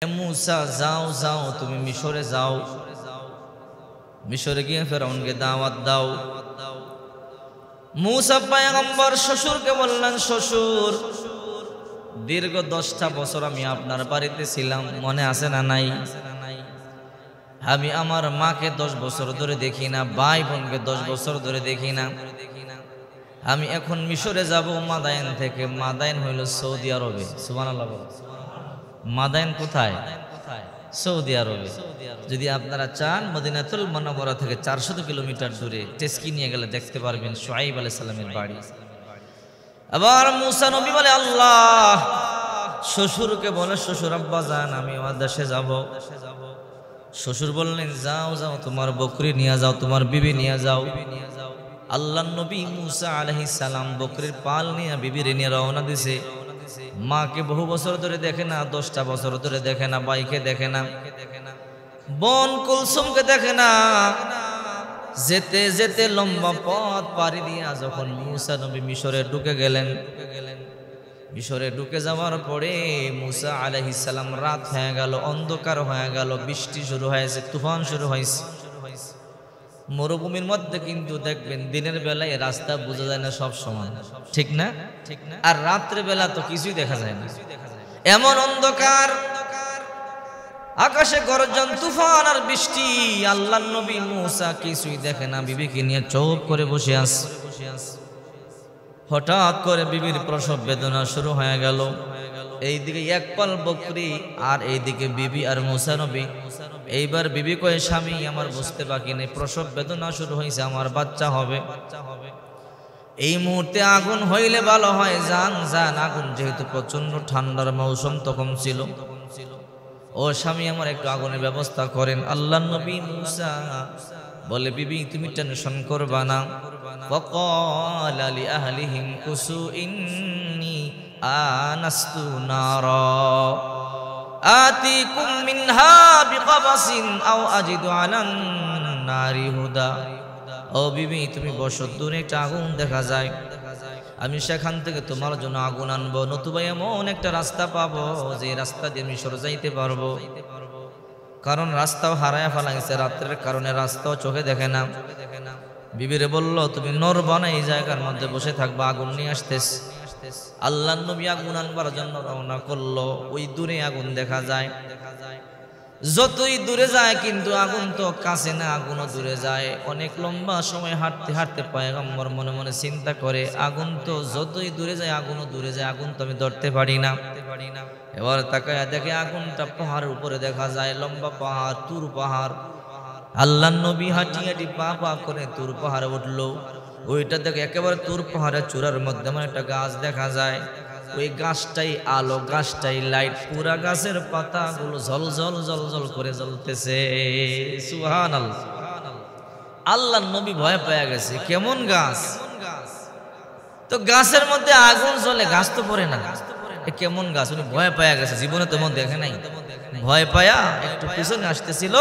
मूसा जाओ जाओ তুমি মিশরে যাও, মিশরে গিয়ে ফেরাউনকে দাওয়াত দাও। मूसा পয়গম্বর শ্বশুরকে বললেন, শ্বশুর দীর্ঘ 10টা বছর আমি আপনার বাড়িতে ছিলাম, মনে আছে না নাই? আমি আমার মাকে 10 বছর ধরে দেখি না, ভাই বোনকে 10 বছর ধরে দেখি না। আমি এখন মিশরে যাব মাদায়েন থেকে। মাদায়েন হইল সৌদি আরবে। সুবহানাল্লাহ। মাদায়েন কোথায়? সৌদি আরবে। যদি আপনারা চান মদিনাতুল মুনাওয়ারা থেকে 400 কিলোমিটার দূরে টেস্কি নিয়ে গেলে দেখতে পারবেন শুআইব আলাইহিস সালামের বাড়ি। আবার মুসা নবী বলে, আল্লাহ শ্বশুরকে বলে, শ্বশুর আব্বা যান আমি আমার দেশে যাব। শ্বশুর বললেন, যাও যাও তোমার বকরি নিয়ে যাও, তোমার বিবি নিয়ে যাও। আল্লাহর নবী মুসা আলাইহিস সালাম বকরির পাল নিয়ে বিবির নিয়ে রওনা দিছে। মাকে বহু বছর ধরে দেখে না, 10টা বছর ধরে দেখে না, ভাইকে দেখে না, বোন কুলসুমকে দেখে না। যেতে যেতে লম্বা পথ পাড়ি দিয়ে যখন মুসা নবী মিশরে ঢুকে গেলেন, মিশরে ঢুকে যাওয়ার পরে মুসা আলাইহিস সালাম রাত হয়ে গেল, অন্ধকার হয়ে গেল, বৃষ্টি শুরু হয়েছে, তুফান শুরু হয়েছে। মরুভূমির মধ্যে কিন্তু দেখবেন দিনের বেলায় রাস্তা বোঝা যায় না সব সময়, ঠিক না? আর রাত্রে বেলা তো কিছুই দেখা যায় না, এমন অন্ধকার, আকাশে গর্জন, তুফান আর বৃষ্টি। আল্লাহর নবী মুসা কিছুই দেখে না, বিবিকে নিয়ে চুপ করে বসে আছে। হঠাৎ করে বিবির প্রসব বেদনা শুরু হয়ে গেল। এইদিকে এক পাল বকরি আর এইদিকে বিবি আর মুসা নবী। এইবার বিবি কয়ে, স্বামী আমার বুঝতে বাকি নেই, প্রসব বেদনা শুরু হয়েছে, আমার বাচ্চা হবে। এই মুহূর্তে আগুন হইলে ভালো হয়, যান যান। আগুন যেহেতু প্রচন্ড ঠান্ডার মৌসুম তখন ছিল। ও স্বামী আমার একটু আগুনের ব্যবস্থা করেন। আল্লাহর নবী মুসা বলে, বিবি তুমি টেনশন করবা না। ওয়াকালা লিআহলিহিম কুসু ইন্নী আনাস্তু নারা আতিকুম মিনহা বিকাবাসিন আও আজিদু আলান নারি হুদা। ও বিবি তুমি বসো, দূরে একটা আগুন দেখা যায়, আমি সেখান থেকে তোমার জন্য আগুন আনবো, নতুবা এমন একটা রাস্তা পাবো যে রাস্তা দিয়ে আমি সরে যাইতে পারবো। কারণ রাস্তাও হারায় ফেলাইছে, রাত্রের কারণে রাস্তাও চোখে দেখে না। বিবিরে বলল, তুমি নড়বা না, এই জায়গার মধ্যে বসে থাকবা, আগুন নিয়ে আসতেছ। আল্লাহর নবী আগুন আনবার জন্য রওনা করলো। ওই দূরে আগুন দেখা যায়, যতই দূরে যায় কিন্তু আগুন তো কাছে না, আগুনও দূরে যায়। অনেক লম্বা সময় হাঁটতে হাঁটতে পয়গম্বর মনে মনে চিন্তা করে, আগুন তো যতই দূরে যায় আগুনও দূরে যায়, আগুন তো আমি ধরতে পারি না। এবার তাকায় দেখে আগুনটা পাহাড়ের উপরে দেখা যায়, লম্বা পাহাড়, তুর পাহাড়। আল্লাহর নবী হাঁটি হাঁটি পা পা করে তুর পাহাড়ে উঠলো। ওইটা দেখে একেবারে তুর পাহাড়ের চূড়ার মধ্যে আমার একটা গাছ দেখা যায়। ওই গাছটাই আলো, গাছটাই লাইট, পুরা গাছের পাতাগুলো ঝল ঝল ঝল ঝল করে জ্বলতেছে। সুবহানাল্লাহ। আল্লাহর নবী ভয় পেয়ে গেছে, কেমন গাছ, তো গাছের মধ্যে আগুন জ্বলে, গাছ তো পড়ে না, কেমন গাছ। উনি ভয় পেয়ে গেছে, জীবনে তেমন দেখে নাই। ভয় পায়া একটু পিছনে আসতেছিল,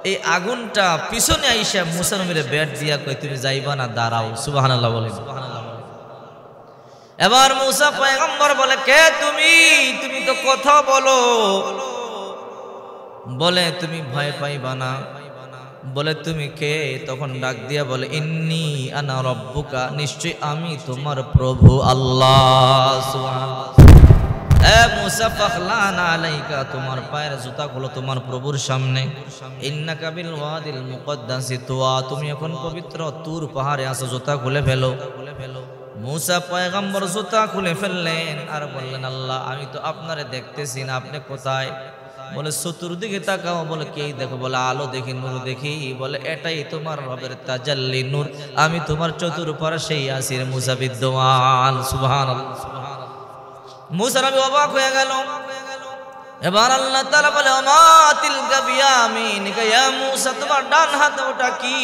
এই আগুনটা পিছনে আইসা মুসা নবীর ব্যাট দিয়া কই, তুমি যাইবা না, দাঁড়াও। সুবহানাল্লাহ বলে। এবার মুসা পয়গম্বর বলে, কে তুমি? তুমি তো কথা বলো। বলে, তুমি ভয় পাইবা না। বলে, তুমি কে? তখন ডাক দিয়া বলে, ইন্নী আনা রব্বুকা, নিশ্চয় আমি তোমার প্রভু আল্লাহ। সুবহানাল্লাহ। এ মুসা ফাখলানা আলাইকা, তোমার পায়ের জুতা খুলো তোমার প্রভুর সামনে। ইন্নাকা বিল ওয়াদিল মুকদ্দাসি তুয়া, তুমি এখন পবিত্র তুর পাহাড়ে আছো, জুতা খুলে ফেলো। মুসা পয়গম্বর জুতা খুলে ফেললেন আর বললেন, আল্লাহ আমি তো আপনারে দেখতেছি না, আপনি কোথায়? বলে, চতুর্দিকে তাকাও। বলে, কে দেখো? বলে, আলো দেখি, নূর দেখি। বলে, এটাই তোমার রবের তাজাল্লি নূর, আমি তোমার চতুর্পার্শ্বেই আছি মুসা বিদ্যমান। সুবহানাল্লাহ। মুসা নবী অবাক হয়ে গেল। এবার আল্লাহ তাআলা বলে, ওমা তিলকা বিয়ামিনিকা, ইয়া মুসা তোমার ডান হাতে ওটা কি?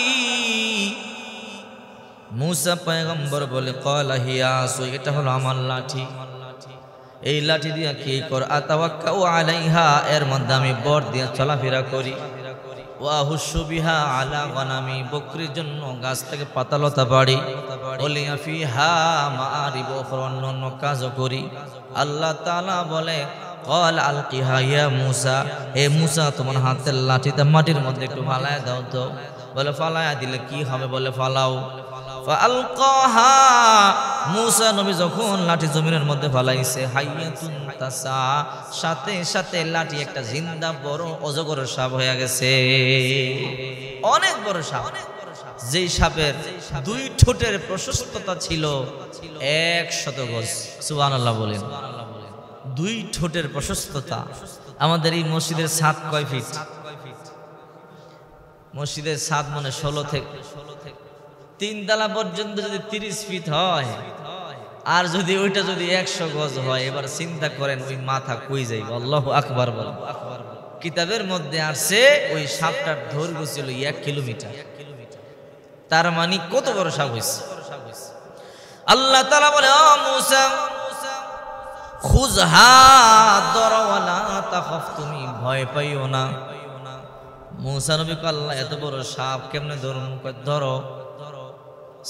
মুসা পয়গম্বর বলে, ক্বালা হিয়া আসু, এটা হলো আমার লাঠি। এই লাঠি দিয়া কি কর? আতাওয়াক্কাউ আলাইহা, এর মধ্যে আমি বর দিয়া চলাফেরা করি। ওয়া হুশু বিহা আলা গনামি, বকরির জন্য গাছ থেকে পাতালতা পাড়ি। ওলিয়া ফিহা মাআরিব উখরা, অন্য কাজও করি। আল্লাহ তাআলা বলে, قال القها يا موسى হে মুসা তোমার হাতের লাঠিটা মাটির মধ্যে একটু ফালায়া দাও তো বলে ফালায়া দিলে কি হবে বলে ফালাও ফালকাহা মুসা নবী যখন লাঠি জমিনের মধ্যে ফালাইছে হাইয়াতুন তাসা সাথে সাথে লাঠি একটা জিন্দা বড় অজগর সাপ হয়ে গেছে অনেক বড় সাপ যেই সাপের দুই ঠোঁটের প্রশস্ততা ছিল 100 গজ সুবহানাল্লাহ বলেন দুই ঠোঁটের প্রশস্ততা আমাদের এই মসজিদের ছাদ কয় ফিট মসজিদের ছাদ মানে 16 থেকে 3 তলা পর্যন্ত যদি 30 ফিট হয় আর যদি ওইটা যদি 100 গজ হয় এবার চিন্তা করেন ওই মাথা কই যাইবে আল্লাহু আকবার বলেন কিতাবের মধ্যে আছে ওই সাপটার দৈর্ঘ্য ছিল 1 কিলোমিটার তার মানে কত বড় সাপ হইছে আল্লাহ তাআলা বলে ও মুসা খুযহা দর ওয়ালা তাখাফ তুমি ভয় পাইও না মুসা নবী কে আল্লাহ এত বড় সাপ কেমনে ধরুম ধরো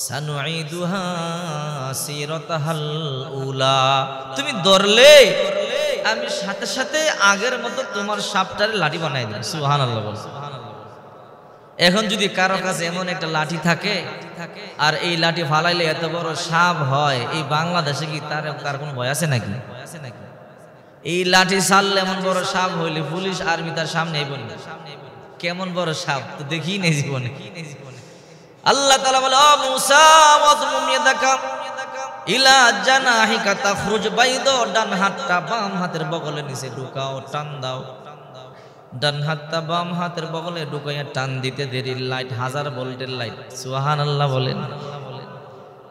সানুঈদুহা সিরাতাহাল উলা তুমি ধরলে আমি সাথে সাথে আগের মতো তোমার সাপটারে লাঠি বানাই দেব সুবহানাল্লাহ বল এখন যদি কারো কাছে এমন একটা লাঠি থাকে আর এই লাঠি ফালাইলে এত বড় সাপ হয় এই বাংলাদেশে কি তার কোনো ভয় আছে নাকি এই লাঠি ছাড়লে এমন বড় সাপ হইলে পুলিশ আর্মি তার সামনে আইব না কেমন বড় সাপ তো দেখি নেই জীবনে আল্লাহ তাআলা বলে ও মুসা ওয়াদমুম ইয়াদাকা ইলা জানাহিকা তাখরুজ বাইদা ডান হাতটা বাম হাতের বগলে নিচে ঢুকাও টান দাও ডান হাতটা বাম হাতের বগলে ঢুকাইয়া টান দিতে দেরি লাইট 1000 ভোল্টের লাইট সুবহানাল্লাহ বলেন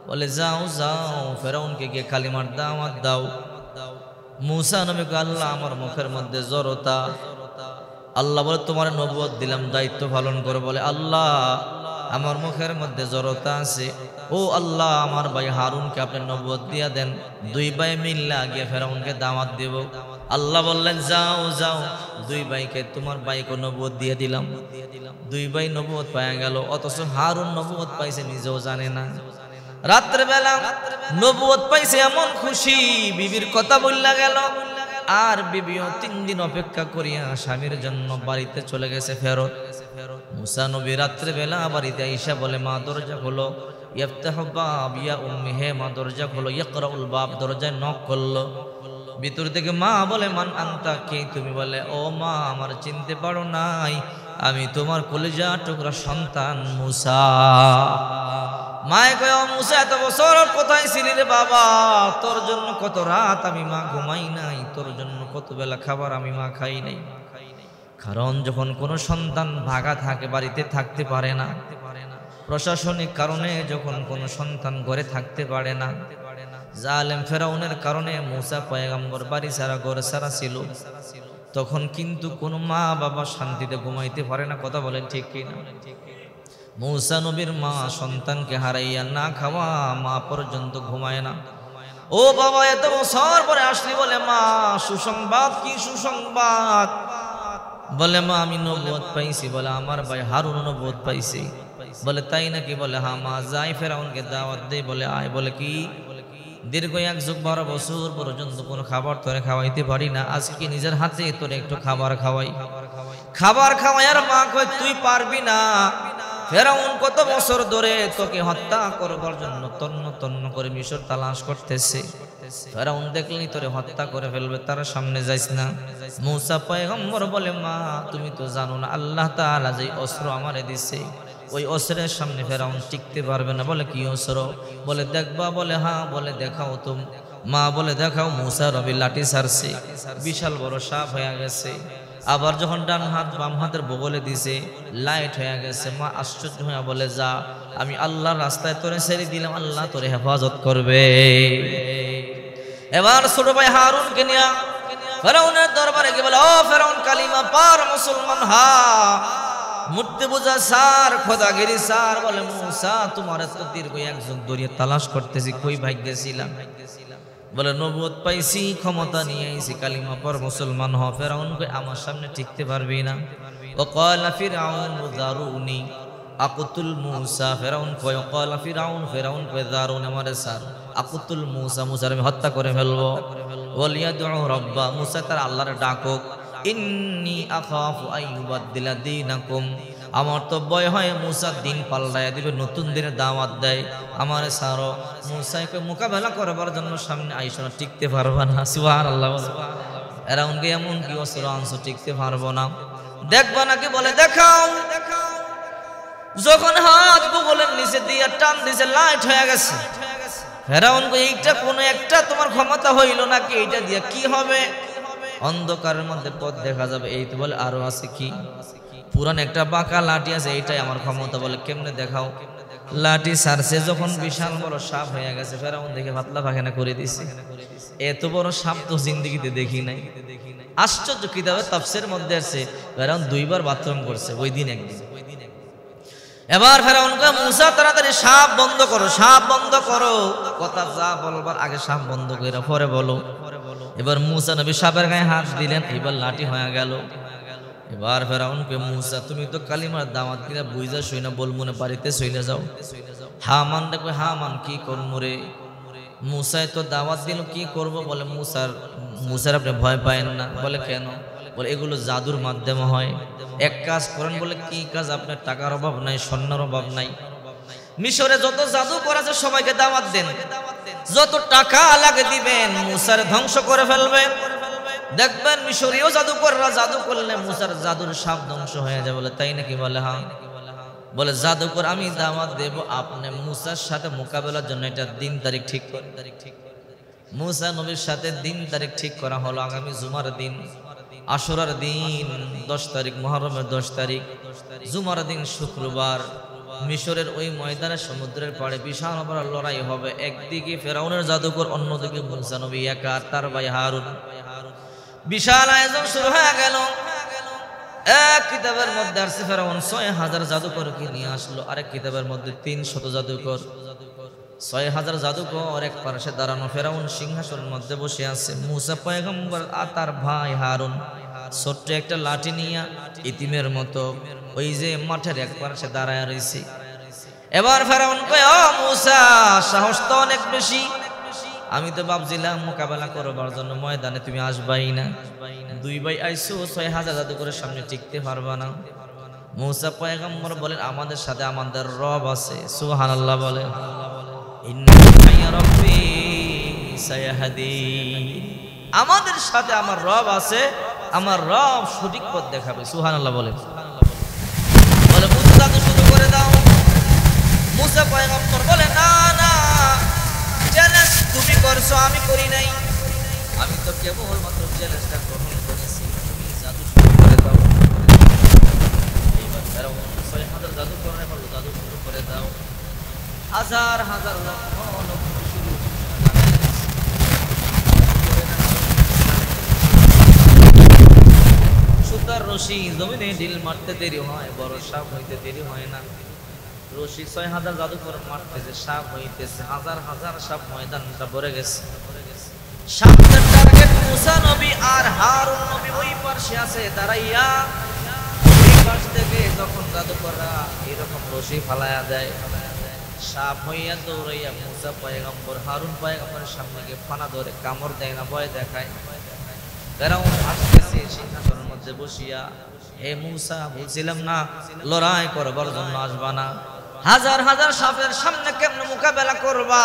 বলে যাও যাও ফেরাউনকে গিয়ে কালিমার দাওয়াত দাও মুসা নবীকে আল্লাহ আমার মুখের মধ্যে জড়তা আল্লাহ বলে তোমার নবুয়ত দিলাম দায়িত্ব পালন করো বলে আল্লাহ আমার মুখের মধ্যে জড়তা আছে ও আল্লাহ আমার ভাই হারুনকে আপনি নবুয়ত দিয়া দেন দুই ভাই মিল্লা গিয়ে ফেরাউনকে দাওয়াত দেব আল্লাহ বললেন যাও যাও দুই ভাইকে তোমার ভাইকে নবুয়ত দিয়ে দিলাম দুই ভাই নবুয়ত পাওয়া গেল অথচ হারুন নবুয়ত পাইছে নিজেও জানে না রাত্রে বেলা নবুয়ত পাইছে এমন খুশি বিবির কথা বললা গেল আর বিবিও 3 দিন অপেক্ষা করিয়া স্বামীর জন্য বাড়িতে চলে গেছে ফেরত মুসা নবী রাত্রে বেলা বাড়িতে আইসা বলে মা দরজা খোলো ইফতাহু বাব ইয়া উম্মি হে মা দরজা খোলো ইকরাউল বাব দরজায় নক করলো ভিতর থেকে মা বলে মান আনতা কে তুমি বলে ও মা আমার চিনতে পারো নাই আমি তোমার কলিজা টুকরা সন্তান মুসা মায়ে কয় ও মুসা এত বছর কোথায় ছিলি রে বাবা তোর জন্য কত রাত আমি মা ঘুমাই নাই তোর জন্য কত বেলা খাবার আমি মা খাই নাই কারণ যখন কোনো সন্তান ভাগা থাকে বাড়িতে থাকতে পারে না প্রশাসনিক কারণে যখন কোনো সন্তান ঘরে থাকতে পারে না জালেম ফেরাউনের কারণে মুসা পয়গম্বর বাড়ি ছাড়া ঘর ছাড়া ছিল তখন কিন্তু কোনো মা বাবা শান্তিতে ঘুমাইতে পারে না কথা বলেন ঠিক কিনা মুসা নবীর মা সন্তানকে হারাইয়া না খাওয়া মা পর্যন্ত ঘুমায় না ও বাবা এত বছর পরে আসলি বলে মা সুসংবাদ কি সুসংবাদ বলে মা আমি নবুয়ত পাইছি বলে আমার ভাই হারুন নবুয়ত পাইছি বলে তাই নাকি বলে হ্যাঁ মা যাই ফেরাউনকে দাওয়াত দে বলে আয় বলে কি দীর্ঘ 1 যুগ 12 বছর পর্যন্ত কোনো খাবার তোরে খাওয়াইতে পারি না আজকে নিজের হাতে তোরে একটু খাবার খাওয়াই আর মা কয় তুই পারবি না ফেরাউন কত বছর ধরে তোকে হত্যা করবার জন্য তন্ন তন্ন করে মিশর তালাশ করতেছে ফেরাউন দেখলেই তোরে হত্যা করে ফেলবে তার সামনে যাইস না মুসা পয়গম্বর বলে মা তুমি তো জানো না আল্লাহ তাআলা যে অস্ত্র আমারে দিছে ওই অস্ত্রের সামনে ফেরাউন টিকতে পারবে না বলে কি অস্ত্র বলে দেখবা বলে হ্যাঁ বলে দেখাও তুমি মা বলে দেখাও মুসা নবী লাঠি ছাড়ছে বিশাল বড় সাপ হয়ে গেছে আবার যখন ডান হাত বাম হাতের বগলে দিছে লাইট হয়ে গেছে মা আশ্চর্য হয়ে বলে যা আমি আল্লাহর রাস্তায় তোরে ছেড়ে দিলাম আল্লাহ তোরে হেফাজত করবে এবার ছোট ভাই হারুনকে নিয়ে ফেরাউনের দরবারে গিয়ে বলে ও ফেরাউন কালিমা পার মুসলমান হা মূর্তি পূজা সার খোদাগিরি সার বলে মুসা তোমার এত দীর্ঘ 1 যুগ ধরে তালাশ করতেছি কই ভাগ্যে ছিলাম বলে নবুয়ত পাইছি ক্ষমতা নিয়ে আইছি কালিমা পর মুসলমান হ ফেরাউন কই আমার সামনে টিকতে পারবি না ও ক্বালা ফিরআউন দারুনি আকুতুল মুসা ফেরাউন কয় ক্বালা ফিরআউন কয় দারুন আমারে সার আকুতুল মুসা, মুসার আমি হত্যা করে ফেলবো। ওয়ালিয়াদউ রাব্বা, মুসা তার আল্লাহর ডাকুক। ইন্নী আখাফু আইয়ুবাদদিলা দীনাকুম, আমার তো ভয় হয় মুসা দিন পাল্টায়া দিবে, নতুন দিনের দাওয়াত দেয়, আমার সারো। মুসাকে মোকাবেলা করবার জন্য সামনে আইসা টিকতে পারবা না। সুবহানাল্লাহ। এরা উনকে এমন কি অস্ত্র আনছো টিকতে পারবো না, দেখবা নাকি? বলে দেখাও। যখন হাত বুগলের নিচে দিয়ে টান দিছে, লাইট হয়ে গেছে। ফেরাউন কই এইটা কোন একটা তোমার ক্ষমতা হইল নাকি? এইটা দিয়ে কি হবে? অন্ধকারের মধ্যে পথ দেখা যাবে। এই তো বলে আরো আছে কি? পুরান একটা বাঁকা লাঠি আছে, এইটাই আমার ক্ষমতা। বলে কেমনে দেখাও? লাঠি সারছে, যখন বিশাল বড় সাপ হয়ে গেছে, ফেরাউন দেখে পাতলা পায়খানা করে দিছে। এত বড় সাপ তো জিন্দেগিতে দেখি নাই। আশ্চর্য, কিতাবে তাফসীরের মধ্যে আছে ফেরাউন 2 বার বাথরুম করছে ওই দিন একদিন। এবার ফেরাউন কয় মুসা তাড়াতাড়ি সাপ বন্ধ করো, সাপ বন্ধ করো। কথা যা বলবার আগে সাপ বন্ধ কইরা পরে বলো। এবার মুসা নবী সাপের গায়ে হাত দিলেন, এবার লাঠি হয়ে গেল। এবার ফেরাউন কয় মুসা তুমি তো কালিমার দাওয়াত কিনা বুঝা শুই না, বলমুনে বাড়িতে চলে যাও। হামান দেখবে, হামান কি করবো রে? মুসাই তো দাওয়াত দিল, কি করব? বলে মুসার আপনি ভয় পায়েন না। বলে কেন? বলে এগুলো জাদুর মাধ্যমে হয়। এক কাজ করেন। বলে কি কাজ? আপনার টাকার অভাব নাই, স্বর্ণের অভাব নাই, মিশরে যত জাদু করেছে সবাইকে দাওয়াত দেন, যত টাকা লাগে দিবেন, মুসার ধ্বংস করে ফেলবেন। দেখবেন মিশরীয় জাদুকররা জাদু করলে মুসার জাদুর সাপ ধ্বংস হয়ে যায়। বলে তাই নাকি? বলে হ্যাঁ। বলে জাদুকর আমি দাওয়াত দেব, আপনি মুসার সাথে মোকাবেলার জন্য এটা দিন তারিখ ঠিক করেন। মুসা নবীর সাথে দিন তারিখ ঠিক করা হলো আগামী জুমার দিন, আশুরার দিন 10 তারিখ, মুহররমের 10 তারিখ, জুমার দিন শুক্রবার। মিশরের ওই ময়দানে সমুদ্রের পাড়ে বিশাল বড় লড়াই হবে। একদিকে ফেরাউনের জাদুকর, অন্যদিকে মুসা নবী একা, তার ভাই হারুন। বিশাল আয়োজন শুরু হয়ে গেল। এক কিতাবের মধ্যে আসছে ফেরাউন 6000 জাদুকরকে নিয়ে আসলো, আরেক কিতাবের মধ্যে 300 জাদুকর। 6000 জাদুকর এক পাশে দাঁড়ানো, ফেরাউন সিংহাসনের মধ্যে বসে আছে। মুসা পয়গম্বর আর তার ভাই হারুন ছোট্ট একটা লাঠি নিয়ে ইতিমের মতো ওই যে মাঠের এক পাশে দাঁড়ায় রয়েছে। এবার ফেরাউন কয় ও মুসা, সাহস তো অনেক বেশি, আমি তো ভাবছিলাম মোকাবেলা করবার জন্য ময়দানে তুমি আসবাই না, 2 ভাই আইসো, 6000 জাদুকরের সামনে টিকতে পারবা না। মুসা পয়গম্বর বলেন আমাদের সাথে আমাদের রব আছে। সুবহানাল্লাহ। বলে আমাদের সাথে আমার রব আছে, আমার রব সঠিক পথ দেখাবে। সুবহানাল্লাহ। বলে মুসা জাদু শুরু করে দাও। মুসা পয়গম্বর বলে না না, চ্যালেঞ্জ তুমি করছো, আমি করি নাই, আমি তো কেবলমাত্র চ্যালেঞ্জটা গ্রহণ করেছি, তুমি জাদু শুরু করে দাও। এইবার ফেরাউন 6000 জাদু করে বলল জাদু শুরু করে দাও। হাজার হাজার লক্ষ লক্ষ শুরু সুতার রশি জমিনে ঢিল মারতে দেরি হয়, বড় সাপ হইতে দেরি হয় না। রশি 6000 জাদুকর মারতেছে, সাপ হইতেছে, হাজার হাজার সাপ ময়দানটা ভরে গেছে। সামনের টার্গেট মুসা নবী আর হারুন নবী ওই পাশে আছে দাঁড়াইয়া। ওই পাশ থেকে যখন জাদুকররা এরকম রশি ফালায়া দেয়, সাপ হইয়া দৌড়াইয়া মুসা পয়গম্বর হারুন পয়গম্বরের সামনে গিয়ে ফানা ধরে, কামড় দেয় না, ভয় দেখায়। ফেরাউন আসতেছে সিংহাসনের মধ্যে বসিয়া, হে মুসা বলছিলাম না লড়াই করবার জন্য আসবা না, হাজার হাজার সাপের সামনে কেমনে মোকাবেলা করবা?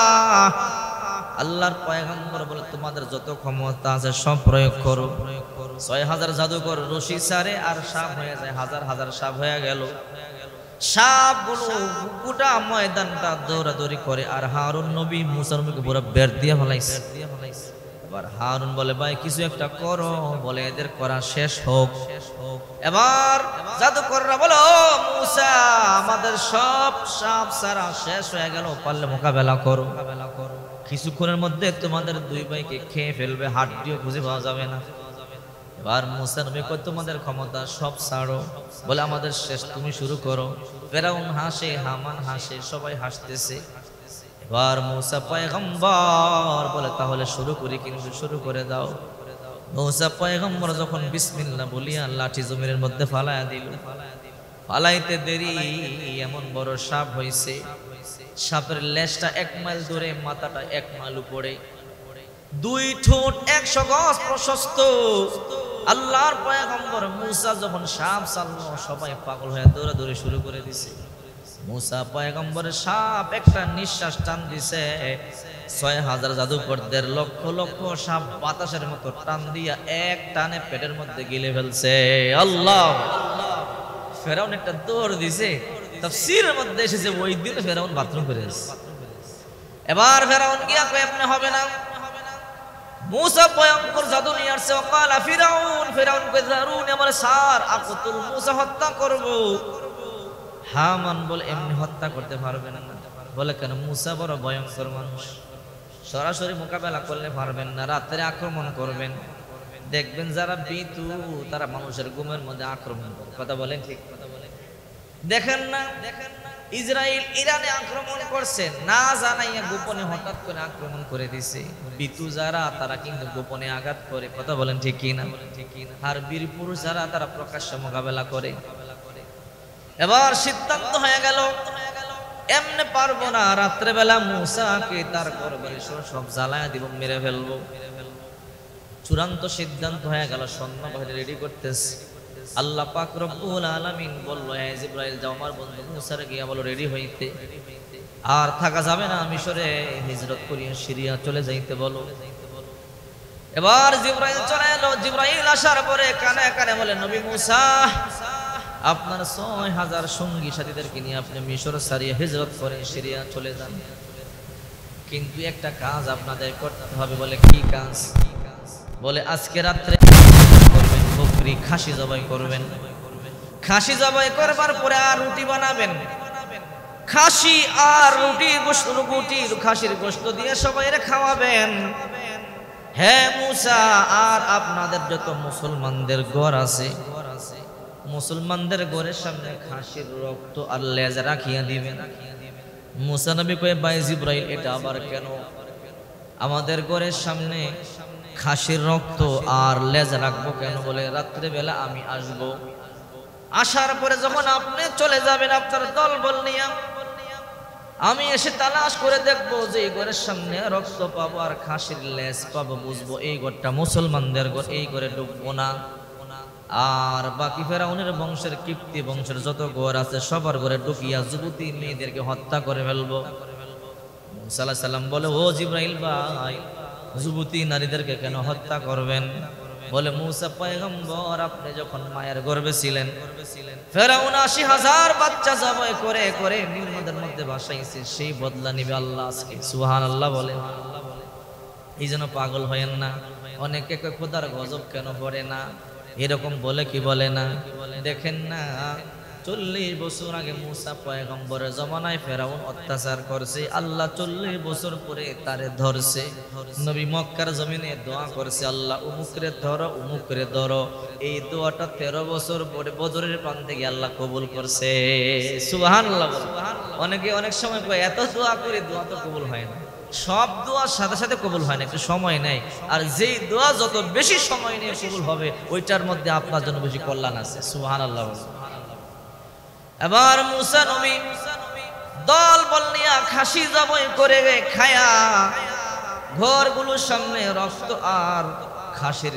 আল্লাহর পয়গম্বর বলে তোমাদের যত ক্ষমতা আছে সব প্রয়োগ করো। 6000 জাদুকর রশি ছাড়ে আর সাপ হয়ে যায়, হাজার হাজার সাপ হয়ে গেল। সাপগুলো গোটা ময়দানটা দৌড়াদৌড়ি করে, আর হারুন নবী মুসা নবীকে পুরো বের দিয়ে ফেলাইছে। এবার হারুন বলে ভাই কিছু একটা করো, বলে এদের করা শেষ হোক। এবার জাদুকররা বলো মুসা আমাদের সব সাপ সারা শেষ হয়ে গেল, পারলে মোকাবেলা করো। কিছুক্ষণের মধ্যে তোমাদের 2 ভাইকে খেয়ে ফেলবে, হাড্ডিও খুঁজে পাওয়া যাবে না। এবার মুসা নবী কয় তোমাদের ক্ষমতা সব ছাড়ো, বলে আমাদের শেষ, তুমি শুরু করো। ফেরাউন হাসে, হামান হাসে, সবাই হাসতেছে। এবার মুসা পয়গম্বর বলে তাহলে শুরু করি, কিন্তু শুরু করে দাও। মুসা পয়গম্বর যখন বিসমিল্লাহ বলিয়া লাঠি জমিনের মধ্যে ফালায়া দিল, ফালাইতে দেরি এমন বড় সাপ হইছে, সাপের লেজটা 1 মাইল দূরে, মাথাটা 1 মাইল উপরে, 2 ঠোঁট 100 গজ প্রশস্ত। আল্লাহর পয়গম্বর মূসা যখন সাপ চাললো, সবাই পাগল হয়ে দৌড়াদৌড়ি শুরু করে দিছে। মূসা পয়গম্বরের সাপ একটা নিঃশ্বাস টান দিছে, 6000 জাদুকরদের লক্ষ লক্ষ সাপ বাতাসের মতো টান দিয়া এক টানে পেটের মধ্যে গিলে ফেলছে। আল্লাহ! ফেরাউন একটা দৌড় দিছে। তাফসীরের মধ্যে এসেছে ওই দিন ফেরাউন বাথরুম করেছে। এবার ফেরাউন গিয়া কয় আপনি হবে না। মূসা ভয়ঙ্কর জাদু নিয়ে আসছে। ওকালা ফিরাউন, ফিরাউন কয় জারুনি আমার স্যার, আকতুল মূসা হত্যা করব। হামান বলে এমনি হত্যা করতে পারবেন না। বলে কেন? মূসা বড় ভয়ঙ্কর মানুষ, সরাসরি মোকাবেলা করলে পারবেন না, রাত্রে আক্রমণ করবেন। দেখবেন যারা বিতু তারা মানুষের ঘুমের মধ্যে আক্রমণ করে। কথা বলেন ঠিক? কথা বলেন। দেখেন না ইসরায়েল ইরানে আক্রমণ করছে, না জানাইয়া গোপনে হঠাৎ করে আক্রমণ করে দিছে। বিতু যারা তারা কিন্তু গোপনে আঘাত করে। কথা বলেন ঠিক কি না? আর বীর পুরুষ যারা তারা প্রকাশ্যে মোকাবেলা করে। এবার সিদ্ধান্ত হয়ে গেল এমনি পারবো না, রাত্রেবেলা মূসাকে তার ঘরবাড়ি সব জ্বালায়া দিব, মেরে ফেলবো। চূড়ান্ত সিদ্ধান্ত হয়ে গেল, সৈন্যবাহিনী রেডি করতেছে। আল্লাহ পাক রব্বুল আলামিন বলল, হে জিবরাইল যাও আমার বন্ধু মূসার গিয়া বলো রেডি হইতে, আর থাকা যাবে না, মিশরে হিজরত করিয়া সিরিয়া চলে যাইতে বলো। এবার জিবরাইল চলে এলো। জিবরাইল আসার পরে কানে কানে বলে, নবী মূসা আপনার 6000 সঙ্গী সাথীদেরকে নিয়ে আপনি মিশর ছাড়িয়ে হিজরত করে সিরিয়া চলে যান, কিন্তু একটা কাজ আপনাদের করতে হবে। বলে কি কাজ? বলে আজকে রাত্রে করবেন বকরি, খাসি জবাই করবেন। খাসি জবাই করবার পরে আর রুটি বানাবেন, খাসি আর রুটি গুটির খাসির গোশত দিয়ে সবাইরে খাওয়াবেন। হে মূসা, আর আপনাদের যত মুসলমানদের ঘর আছে, মুসলমানদের ঘরের সামনে খাসির রক্ত আর লেজ রাখিয়া দিবেন। মূসা নবী কয়ে, ভাই জিবরাইল এটা আবার কেন? আমাদের ঘরের সামনে খাসির রক্ত আর লেজ রাখবো কেন? বলে রাত্রে বেলা আমি আসব, আসার পরে যখন আপনি চলে যাবেন আপনার দল বল নিয়ে, আমি এসে তালাশ করে দেখবো যে এই ঘরের সামনে রক্ত পাবো আর খাসির লেজ পাবো, বুঝবো এই ঘরটা মুসলমানদের ঘর, এই ঘরে ঢুকবো না। আর বাকি ফেরাউনের বংশের কিপ্তি বংশের যত ঘর আছে সবার ঘরে ঢুকিয়া যুবতী মেয়েদেরকে হত্যা করে ফেলবো। মূসা আলাইহিস সালাম বলে, ও জিবরাইল ভাই, যুবতী নারীদেরকে কেন হত্যা করবেন? বলে মূসা পয়গম্বর আপনি যখন মায়ের গর্ভে ছিলেন, ফেরাউন ৮০,০০০ বাচ্চা জবাই করে করে নির্মদের মধ্যে ভাসাইছে, সেই বদলা নিবে আল্লাহ আজকে। সুবহানাল্লাহ বলে। এই জন্য পাগল হয়েন না। অনেকে খোদার গজব কেন পড়ে না, এরকম বলে কি বলে না? দেখেন না ৪০ বছর আগে মূসা পয়গম্বরের জমানায় ফেরাউন অত্যাচার করছে, আল্লাহ ৪০ বছর পরে তারে ধরছে। নবী মক্কার জমিনে দোয়া করছে, আল্লাহ উমুকরে ধরো, উমুকরে ধরো। এই দোয়াটা ১৩ বছর পরে বদরের প্রান থেকে আল্লাহ কবুল করছে। সুবহানাল্লাহ। অনেকে অনেক সময় কয় এত দোয়া করে দোয়া তো কবুল হয় না। সব দোয়ার সাথে সাথে কবুল হয় না, একটু সময় নেয়। আর যেই দোয়া যত বেশি সময় নিয়ে কবুল হবে ওইটার মধ্যে আপনার জন্য বেশি কল্যাণ আছে। সুবহানাল্লাহ। এবার মূসা নবী দল বল নিয়া খাসি জবাই করে খায়া ঘরগুলোর সামনে রক্ত আর খাসির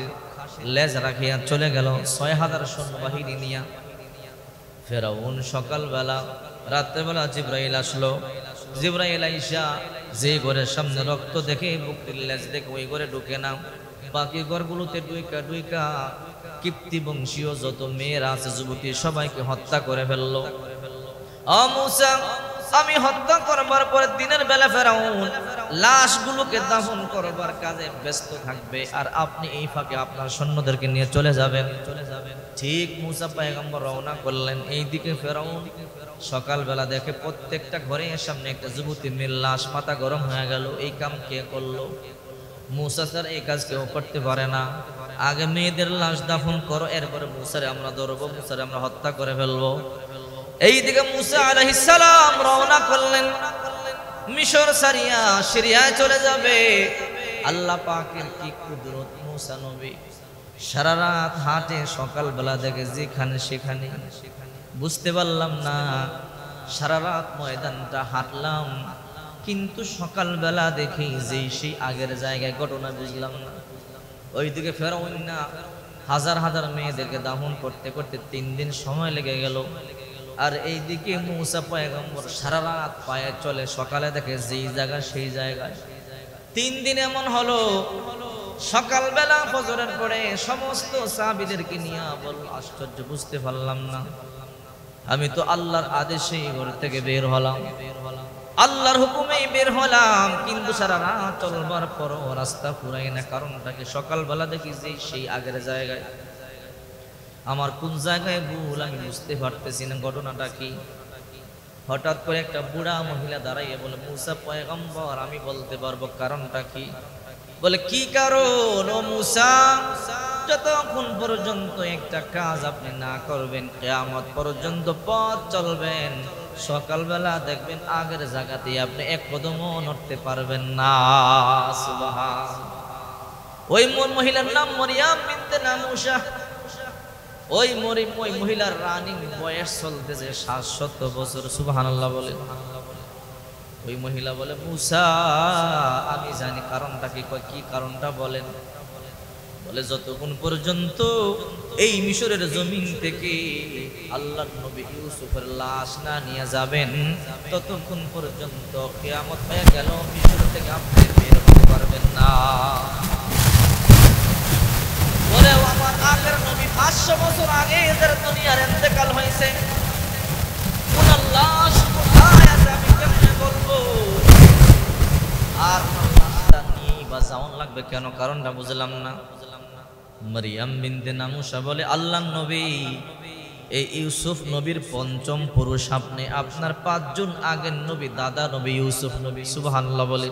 লেজ রাখিয়া চলে গেল ৬০০০ সৈন্যবাহিনী নিয়া। ফেরাউন সকালবেলা রাত্রেবেলা জিবরাইল আসলো। জিবরাইল আইসা যে ঘরের সামনে রক্ত দেখে বুকের লেজ দেখে ওই ঘরে ঢুকে না, বাকি ঘরগুলোতে ডুইকা কিপ্তি বংশীয় যত মেয়েরা আছে যুবতী সবাইকে হত্যা করে ফেললো। ও মূসা, আমি হত্যা করবার পরে দিনের বেলা ফেরাউন লাশগুলোকে দাফন করবার কাজে ব্যস্ত থাকবে, আর আপনি এই ফাঁকে আপনার সৈন্যদেরকে নিয়ে চলে যাবেন। ঠিক মূসা পয়গম্বর রওনা করলেন। এইদিকে ফেরাউন সকালবেলা দেখে প্রত্যেকটা ঘরের সামনে একটা যুবতী মেয়ের লাশ, মাথা গরম হয়ে গেল। এই কাম কে করলো? মূসা স্যার এই কাজ কেউ করতে পারে না। আগে মেয়েদের লাশ দাফন করো, এরপরে মূসারে আমরা ধরবো, মূসারে আমরা হত্যা করে ফেলবো। এইদিকে মূসা আলাইহিস সালাম রওনা করলেন, মিশর সারিয়া সিরিয়ায় চলে যাবে। আল্লাহ পাকের কি কুদরত! মূসা নবী সারা রাত হাঁটে, সকালবেলা দেখে যেখানে সেখানে। বুঝতে পারলাম না সারা রাত ময়দানটা হাঁটলাম, কিন্তু সকালবেলা দেখি যে সেই আগের জায়গায় ঘটনা বুঝলাম না। ওইদিকে ফেরাউন না হাজার হাজার মেয়েদেরকে দাফন করতে করতে 3 দিন সময় লেগে গেল। আর এইদিকে মূসা পয়গম্বর সারা রাত পায়ে চলে, সকালে দেখে যেই জায়গা সেই জায়গায়। 3 দিন এমন হলো, সকালবেলা ফজরের পরে সমস্ত সাহাবীদেরকে নিয়ে বল, আশ্চর্য, বুঝতে পারলাম না, আমি তো আল্লাহর আদেশেই ঘর থেকে বের হলাম, আল্লাহর হুকুমেই বের হলাম, কিন্তু সারা রাত চলবার পরও রাস্তা ফুরাই না। কারণটাকে সকালবেলা দেখি যে সেই আগের জায়গায়। আমার কোন জায়গায় ভুল আমি বুঝতে পারতেছি না, ঘটনাটা কি? হঠাৎ করে একটা বুড়া মহিলা দাঁড়াইয়ে বলে, মূসা পয়গম্বর আমি বলতে পারবো কারণটা কি। বলে, কি কারণ ও মূসা? যতক্ষণ পর্যন্ত একটা কাজ আপনি না করবেন, কিয়ামত পর্যন্ত পথ চলবেন, সকালবেলা দেখবেন আগের জায়গাতে আপনি এক কদমও নড়তে পারবেন না। সুবহান। ওই মহিলার নাম মরিয়াম বিনতে নামুসা। ওই মহিলার রানিং বয়স চলতেছে 700 বছর। সুবহানাল্লাহ বলে। ওই মহিলা বলে, মূসা আমি জানি কারণটা কি। কয়, কি কারণটা বলেন? বলে, যতক্ষণ পর্যন্ত এই মিশরের জমিন থেকে আল্লাহর নবী ইউসুফের লাশ না নিয়ে যাবেন, ততক্ষণ পর্যন্ত কিয়ামত হয়ে গেল, মিশর থেকে আপনি বের হতে পারবেন না। বলে, আমার আগের নবী 500 বছর আগে এদের দুনিয়ার ইন্তেকাল হয়েছে, ওনার লাশ কোথায় আছে আমি কেমনে বলবো? আর লাশটা নিয়েই বা যাওয়ান লাগবে কেন? কারণটা বুঝলাম না। মরিয়াম বিনতে নামুসা বলে, আল্লাহর নবী, এই ইউসুফ নবীর 5ম পুরুষ আপনি, আপনার 5 জন আগের নবী দাদা নবী ইউসুফ নবী। সুবহানাল্লাহ বলে।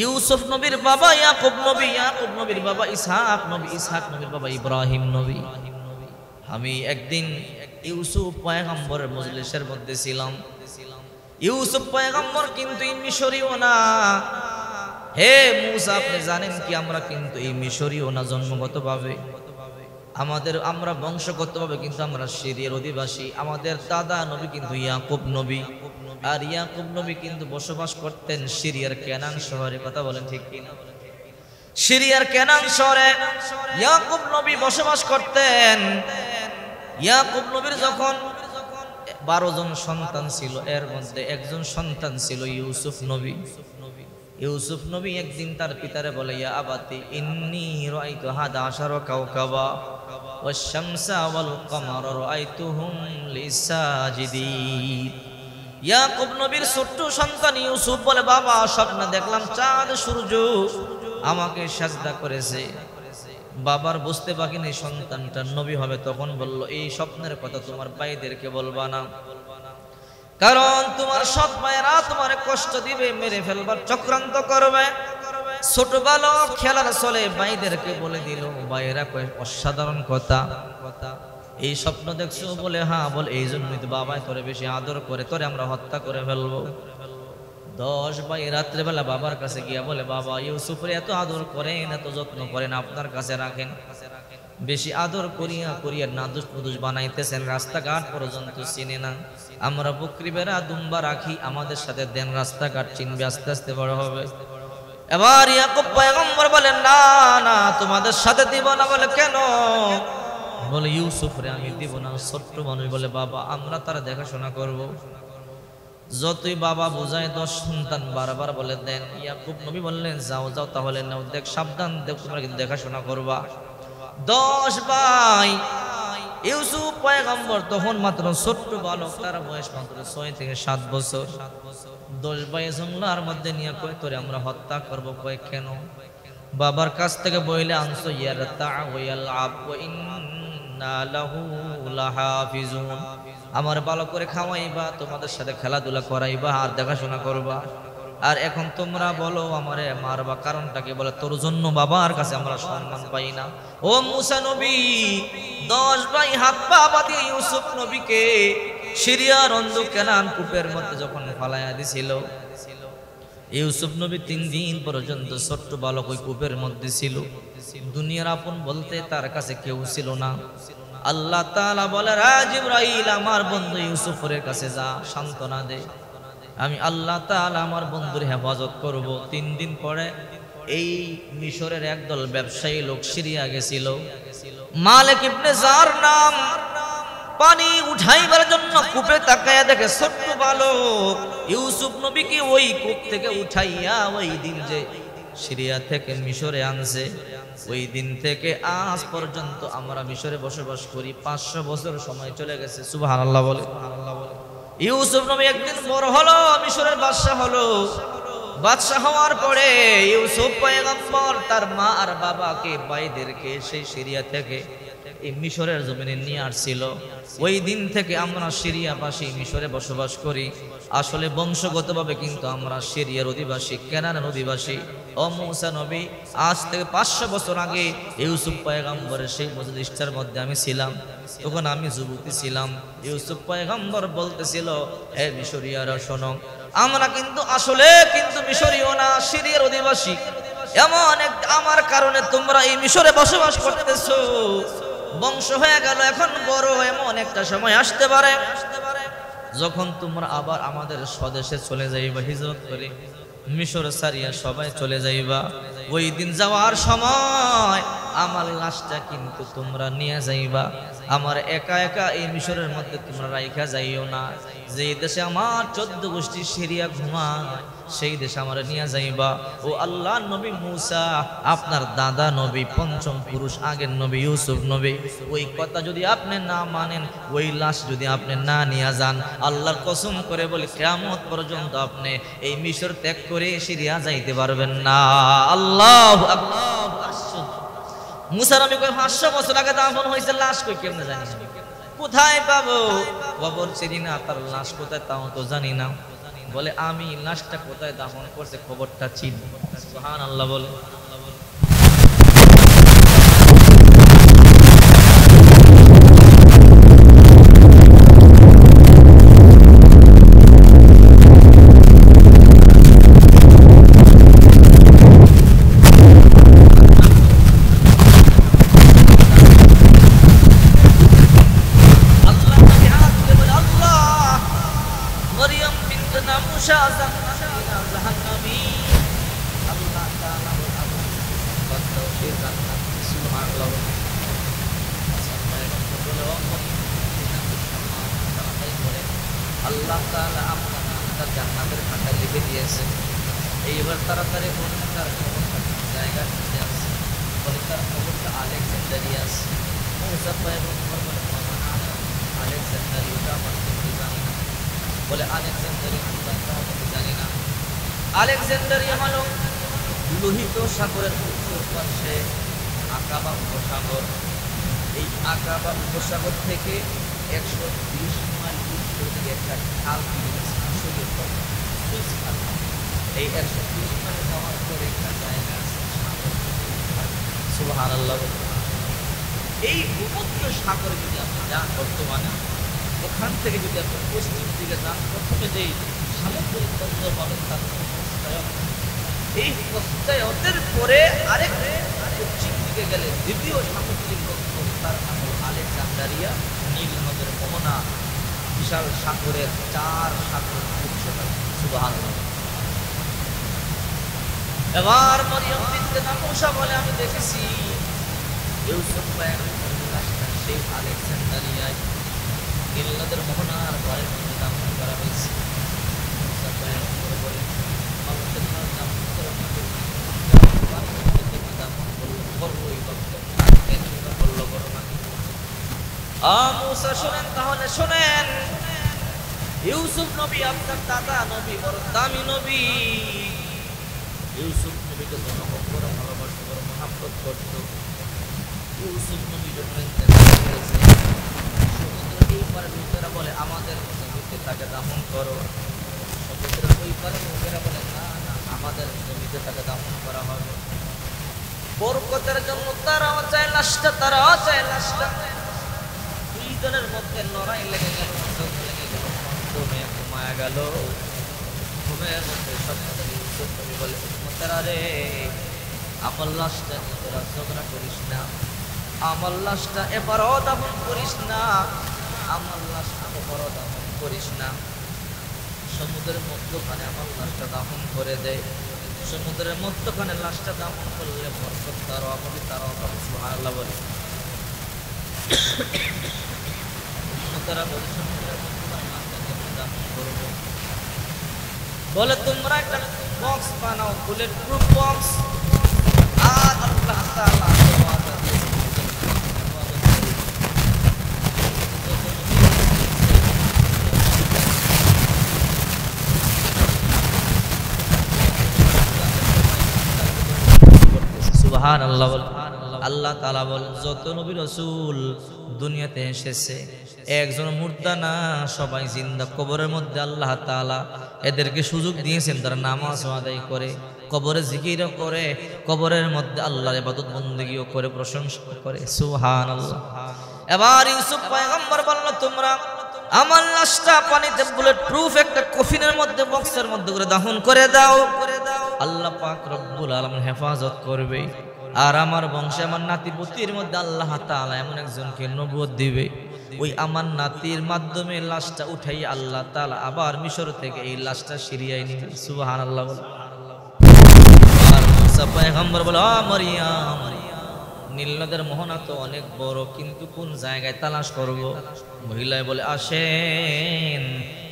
ইউসুফ নবীর বাবা ইয়াকুব নবী, ইয়াকুব নবীর বাবা ইসহাক নবী, ইসহাক নবীর বাবা ইব্রাহিম নবী। আমি একদিন ইউসুফ পয়গম্বরের মজলিসের মধ্যে ছিলাম। ইউসুফ পয়গম্বর কিন্তু মিশরীয় না। হে মূসা, আপনি জানেন কি আমরা কিন্তু এই মিশরীয় না জন্মগতভাবে, আমরা বংশগতভাবে কিন্তু আমরা সিরিয়ার অধিবাসী। আমাদের দাদা নবী কিন্তু ইয়াকুব নবী, আর ইয়াকুব নবী কিন্তু বসবাস করতেন সিরিয়ার কেনান শহরে। কথা বলেন ঠিক কিনা? সিরিয়ার কেনান শহরে ইয়াকুব নবী বসবাস করতেন। ইয়াকুব নবীর যখন 12 জন সন্তান ছিল, এর মধ্যে একজন সন্তান ছিল ইউসুফ নবী। ইউসুফ নবী একদিন তার পিতারে বলে, ইয়া আবাতি ইন্নী রাআইতু 11 কাওকাবা ওয়াশ শামসা ওয়াল কমারা রাআইতুহুম লিসাজিদিন। ইয়াকুব নবীর ছোট্ট সন্তান ইউসুফ বলে, বাবা স্বপ্নে দেখলাম চাঁদ সূর্য আমাকে সাজদা করেছে। বাবার বুঝতে বাকি নেই সন্তানটা নবী হবে। তখন বলল, এই স্বপ্নের কথা তোমার ভাইদেরকে বলবা না, কারণ তোমার সৎ ভাইয়েরা তোমার কষ্ট দিবে, মেরে ফেলবার চক্রান্ত করবে। ছোট বালক খেলার চলে ভাইদেরকে বলে দিল। ভাইয়েরা কয়, অসাধারণ কথা, এই স্বপ্ন দেখছো? বলে, হ্যাঁ। বলে, এই জন্যই তো বাবাই তোরে বেশি আদর করে, তোরে আমরা হত্যা করে ফেলবো। 10 ভাই রাত্রেবেলা বাবার কাছে গিয়া বলে, বাবা ইউসুফের এত আদর করেন, এত যত্ন করেন, আপনার কাছে রাখেন, বেশি আদর করিয়া করিয়া নাদুস নুদুস বানাইতেছেন, রাস্তাঘাট পর্যন্ত চিনে না। আমরা বকরি বেড়া দুম্বা রাখি, আমাদের সাথে দেন, রাস্তাঘাট চিনবে, আস্তে আস্তে বড় হবে। এবার ইয়াকুব পয়গম্বর বলেন, না না তোমাদের সাথে দিব না। বলে, কেন? বলে, ইউসুফ রে আমি দিব না, ছোট্ট মানুষ। বলে, বাবা আমরা তারা দেখাশোনা করব। যতই বাবা বোঝায় 10 সন্তান বারবার বলে দেন। ইয়াকুব নবী বললেন, যাও যাও তাহলে নাও, দেখ সাবধান, দেখ তোমরা কিন্তু দেখাশোনা করবা। 10 ভাই। ইউসুফ পয়গম্বর তখন মাত্র ছোট্ট বালক, তার বয়স মাত্র 6 থেকে 7 বছর। 10 ভাই জঙ্গলার মধ্যে নিয়ে কয়, তোরে আমরা হত্যা করবো। কয়, কেন? বাবার কাছ থেকে বইলে আনছো, ইয়ারতা ওয়াল আব ওয়া ইন্না লাহু লাহাফিজুন। আমার ভালো করে খাওয়াইবা, তোমাদের সাথে খেলাধুলা করাইবা, আর দেখাশোনা করবা। আর এখন তোমরা বলো আমারে মারবা, কারণটা কি? বলে, তোর জন্য বাবার কাছে আমরা সম্মান পাই না। ও মূসা নবী, 10 ভাই হাত পা বাঁধিয়ে ইউসুফ নবীকে সিরিয়ার অন্ধ কেনান কূপের মধ্যে যখন ফালাইয়া দিছিল, ইউসুফ নবী 3 দিন পর্যন্ত ছোট্ট বালক ওই কূপের মধ্যে ছিল। দুনিয়ার আপন বলতে তার কাছে কেউ ছিল না। আল্লাহ তাআলা বলে, রা জিবরাইল আমার বন্ধু ইউসুফের কাছে যা, সান্ত্বনা দে, আমি আল্লাহ তাআলা আমার বন্ধুর হেফাজত করব। 3 দিন পরে এই মিশরের একদল ব্যবসায়ী লোক সিরিয়া গেছিল, মালিক ইবনে জার নাম। পানি উঠাইবার জন্য কূপে তাকায়া দেখে ছোট্ট বালক ইউসুফ নবীকে ওই কূপ থেকে উঠাইয়া ওই দিন যে সিরিয়া থেকে মিশরে আনছে, ওই দিন থেকে আজ পর্যন্ত আমরা মিশরে বসবাস করি। 500 বছর সময় চলে গেছে। সুবহানাল্লাহ বলে। ইউসুফ নবী একদিন বড় হলো, মিশরের বাদশা হলো। বাদশা হওয়ার পরে ইউসুফ পয়গম্বর তার মা আর বাবাকে ভাইদেরকে সেই সিরিয়া থেকে এই মিশরের জমিনে নিয়ে আসছিল। ওই দিন থেকে আমরা সিরিয়াবাসী মিশরে বসবাস করি। আসলে বংশগতভাবে কিন্তু আমরা সিরিয়ার অধিবাসী, কেনানের অধিবাসী। ও মূসা নবী, আজ থেকে 500 বছর আগে ইউসুফ পয়গম্বরের সেই মজলিসটার মধ্যে আমি ছিলাম, তখন আমি যুবতী ছিলাম। ইউসুফ পয়গম্বর বলতেছিল, হে মিশরীয়রা শোনো, আমরা কিন্তু আসলে কিন্তু মিশরীয় না, সিরিয়ার অধিবাসী। এমন এক আমার কারণে তোমরা এই মিশরে বসবাস করতেছো, বংশ হয়ে গেল, এখন বড়। এমন একটা সময় আসতে পারে যখন তোমরা আবার আমাদের স্বদেশে চলে যাইবা, হিজরত করে মিশর সারিয়া সবাই চলে যাইবা। ওই দিন যাওয়ার সময় আমার লাশটা কিন্তু তোমরা নিয়ে যাইবা। আমার একা একা এই মিশরের মধ্যে তোমরা রাইখা যাইও না। যে দেশে আমার 14 গোষ্ঠী সিরিয়া ঘুমায়, সেই দেশে আমরা নিয়ে যাইবা। ও আল্লাহ নবী মূসা, আপনার দাদা নবী, 5ম পুরুষ আগের নবী ইউসুফ নবী, ওই কথা যদি আপনি না মানেন, ওই লাশ যদি আপনি না নিয়ে যান, আল্লাহর কসম করে বলি কিয়ামত পর্যন্ত আপনি এই মিশর ত্যাগ করে সিরিয়া যাইতে পারবেন না। আল্লাহু আকবার। মূসা নবী কই 500 বছর আগে দাফন হয়েছে, লাশ কই কেমনে জানি, কোথায় পাবো? কবর চিনি না, তার লাশ কোথায় তাও তো জানি না। বলে আমি লাশটা কোথায় দাফন করছে খবরটা চিনি। সুবহানাল্লাহ বলে। আল্লাহ তাআলা আপনার জান্নাতের খাতায় লিখে দিয়েছে। এইবার তাড়াতাড়ি বলুন তার খবরটা জায়গা ঠিক আছে, বলে তার খবরটা আলেকজান্ডারিয়াস। মূসা পয়গম্বর বলে আলেকজান্ডারিয়াটা আমার কিন্তু জানি না। বলে আলেকজান্ডারিয়া আমি জানি না। আলেকজান্ডারিয়া হলো লোহিত সাগরের উত্তর পাশে আকাবা উপসাগর। এই আকাবা উপসাগর থেকে 120 মাইল উত্তর দিকে একটা খাল এই 120 মাইল যাওয়ার পরে একটা জায়গা আছে, সুবহানাল্লাহ। এই ভূমধ্য সাগরে যদি আপনি যান বর্তমানে, ওখান থেকে যদি আপনি পশ্চিম দিকে যান, প্রথমে যেই সামুদ্রিক বন্দর পাবেন তার এই প্রস্তায়তের পরে আরেক পশ্চিম দিকে গেলে দ্বিতীয় সামুদ্রিক বন্দর, তার নাম হল আলেকজান্ডারিয়া। নীল নদের মোহনা, বিশাল সাগরের 4 সাগর উচ্চতা। সুবহানাল্লাহ। এবার মরিয়ম বিনতে নামুসা বলে আমি দেখেছি ইউসুফ পয়গম্বর সেই আলেকজান্ডারিয়ায় নীল নদের মোহনার ঘরের মধ্যে দাফন করা হয়েছে। মুসা পয়গম্বর বলে মানুষের দাফন করে মূসা শোনেন, তাহলে শোনেন, ইউসুফ নবী আপনার দাদা নবী, বড় দামি নবী। ইউসুফ নবীকে জনগণ বড় ভালোবাসত, বড় মহাব্বত করত। ইউসুফ নবী যখন সমুদ্রের এই পারে লোকেরা বলে আমাদের জমিতে তাকে দাফন করো, সমুদ্রের ওই পারে লোকেরা বলে না না আমাদের জমিতে তাকে দাফন করা হবে। বরকতের জন্য তারাও চায় লাশটা, তারাও চায় লাশটা। দুইজনের মধ্যে লড়াই লেগে গেল, লেগে গেল, ঘুমে ঘুমায়া গেল। ঘুমের মধ্যে স্বপ্ন ইউসুফ নবী বলে, উম্মতেরা রে, আমার লাশটা নিয়ে তোরা ঝগড়া করিস না। আমার লাশটা এবারও দাফন করিস না, আমার লাশটা এবারও দাফন করিস না। সমুদ্রের মধ্যখানে আমার লাশটা দাফন করে দেয়। সমুদ্রের মধ্যখানে লাশটা দাফন করলে বরকত তারাও হবে, তারাও হবে। সুবহানাল্লাহ বলে। তারা বলে সমুদ্রের মধ্যখানে লাশটা কেমন দাফন করবো? বলে তোমরা একটা বক্স বানাও, বুলেট প্রুফ বক্স। আর আল্লাহ তাআলা ওয়াদা দিয়েছেন সুবহানাল্লাহ। আল্লাহ তাআলা বলেন যত নবী রাসূল দুনিয়াতে এসেছে একজন মুর্দা না, সবাই জিন্দা। কবরের মধ্যে আল্লাহ তাআলা এদেরকে সুযোগ দিয়েছেন তারা নামাজ আদায় করে, কবরে জিকির করে, কবরের মধ্যে আল্লাহর ইবাদত বন্দেগীও করে, প্রশংসা করে। সুবহানাল্লাহ। এবার ইউসুফ পয়গম্বর বলল তোমরা আমার লাশটা পানিতে বুলেট প্রুফ একটা কফিনের মধ্যে বক্সের মধ্যে করে দাফন করে দাও। আল্লাহ পাক রব্বুল আলামিন হেফাজত করবে। আর আমার বংশে আমার নাতি পুতির মধ্যে আল্লাহ তাআলা এমন একজনকে নবুয়ত দিবে, ওই আমার নাতির মাধ্যমে লাশটা উঠাই আল্লাহ তাআলা আবার মিশর থেকে এই লাশটা সিরিয়ায় নিবে। সুবহানাল্লাহ। আর মুসা পয়গম্বর বলে মারিয়াম, নীল নদের মোহনা তো অনেক বড়, কিন্তু কোন জায়গায় তালাশ করব? মহিলায় বলে আসেন,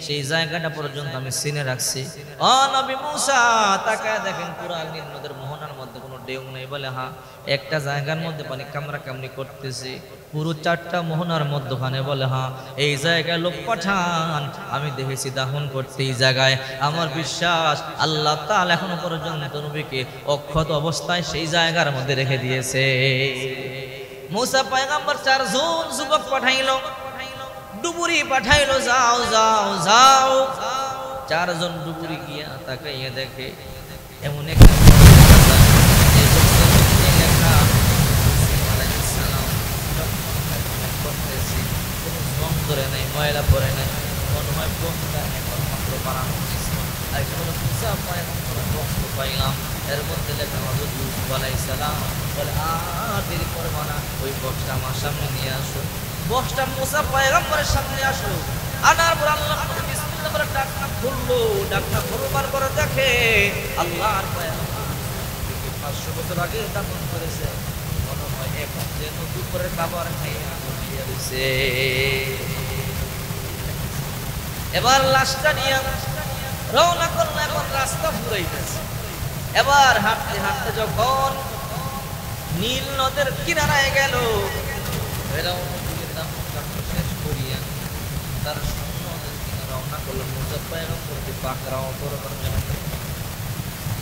সেই জায়গাটা পর্যন্ত আমি চিনে রাখছি। ও নবী মুসা তাকায় দেখেন পুরা নীল নদের মোহনার মধ্যে কোনো ঢেউ নেই। বলে হ্যাঁ, একটা জায়গার মধ্যে পানি কামড়া কামড়ি করতেছে, পুরো 4টা মোহনার মধ্যখানে। বলে হ্যাঁ, এই জায়গায় লোক পাঠান, আমি দেখেছি দাফন করতে এই জায়গায়। আমার বিশ্বাস আল্লাহ তাআলা এখনো পর্যন্ত নবীকে অক্ষত অবস্থায় সেই জায়গার মধ্যে রেখে দিয়েছে। মুসা পয়গম্বর 4 জন যুবক পাঠাইলো, ডুবুরি পাঠাইলো, যাও যাও যাও। 4 জন ডুবুরি গিয়া তাকাইয়া দেখে এমন একটা ধরে নাই, ময়লা পরে নাই, মনে হয় বন্ধা এখন মাত্র বানানো পাইলাম। এর মধ্যে লেখা হযরত ইউসুফ আলাইহিস সালাম। বলে আর দেরি করবা না, ওই বক্সটা আমার সামনে নিয়ে আসো। বক্সটা মুসা পয়গম্বরের সামনে আসো। আনার পর আল্লাহ বিসমিল্লাহ বলে ডাকনা খুললো। ডাকনা খোলবার পরে দেখে আল্লাহর পয়গম্বর 500 বছর আগে দাফন করেছে। মনে হয় এখন যে নতুন করে খাবার খাইয়া বসিয়ে রয়েছে। এবার লাশটা নিয়ে রওনা করলো। এখন রাস্তা ফুরাইতেছে। এবার হাঁটতে হাঁটতে যখন নীল নদের কিনারায় গেল, শেষ করিয়া তার নদের কিনারা রওনা করলো। মুসা পয়গম্বরকে পাকড়াও করবার জন্য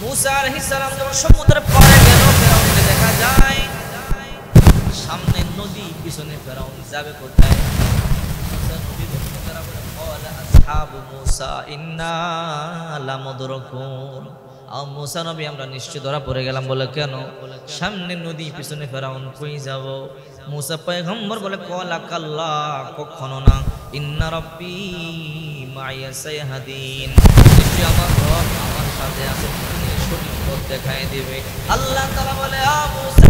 মুসা আলাইহিস সালাম যখন সমুদ্রের পাড়ে গেল, ফেরাউনকে দেখা যায় সামনে নদী, পিছনে ফেরাউন যাবে কোথায়? মুসা নদী দেখতে তারা বলে ক্বালা আসহাবু মুসা ইন্না লামুদরাকুন। মুসা নবী আমরা নিশ্চয় ধরা পড়ে গেলাম। বলে কেন? সামনে নদী, পিছনে ফেরাউন, কই যাব? মুসা পয়গম্বর বলে ক্বালা কাল্লা, কখনো না। ইন্না রাব্বি মাইয়া সায়াহদিন, নিশ্চয় আমার রব আমার সাথে আছে, তিনি সঠিক পথ দেখায় দিবে। আল্লাহ তাআলা বলে মুসা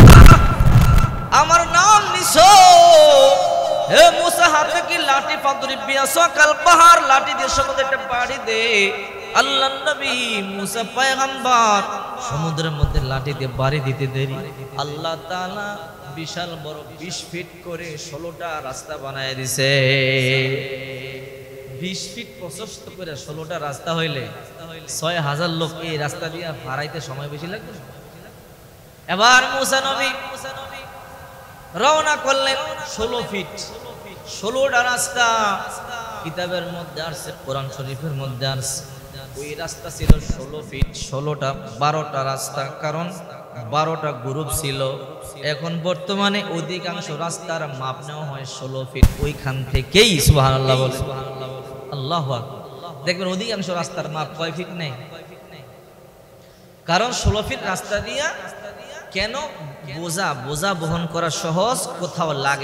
আমার নাম নিছো। হে মুসা হাতে কি লাঠি, ফাদরিব বিআসাকাল বাহার, লাঠি দিয়ে সমুদ্রে একটা বাড়ি দে। আল্লাহর নবী মুসা পয়গম্বর সমুদ্রের মধ্যে লাঠি দিয়ে বাড়ি দিতে দেরি আল্লাহ তাআলা বিশাল বড় 20 ফিট করে 16টা রাস্তা বানায় দিছে। 20 ফিট প্রশস্ত করে 16টা রাস্তা হইলে 6000 লোক এই রাস্তা দিয়ে হারাইতে সময় বেশি লাগবে। এবার মুসা নবী রওনা করলেন। 16 ফিট 16টা রাস্তা কিতাবের মধ্যে আসছে, কোরআন শরীফের মধ্যে আসছে। ওই রাস্তা ছিল 16 ফিট, 16টা 12টা রাস্তা, কারণ 12টা গ্রুপ ছিল। এখন বর্তমানে অধিকাংশ রাস্তার মাপ নেওয়া হয় 16 ফিট। ওইখান থেকেই সুবহানাল্লাহ বলে, আল্লাহু আকবার। দেখবেন অধিকাংশ রাস্তার মাপ কয় ফিট নেই, কারণ 16 ফিট রাস্তা দিয়া কেন বোঝা বহন করা সহজ, কোথাও লাগে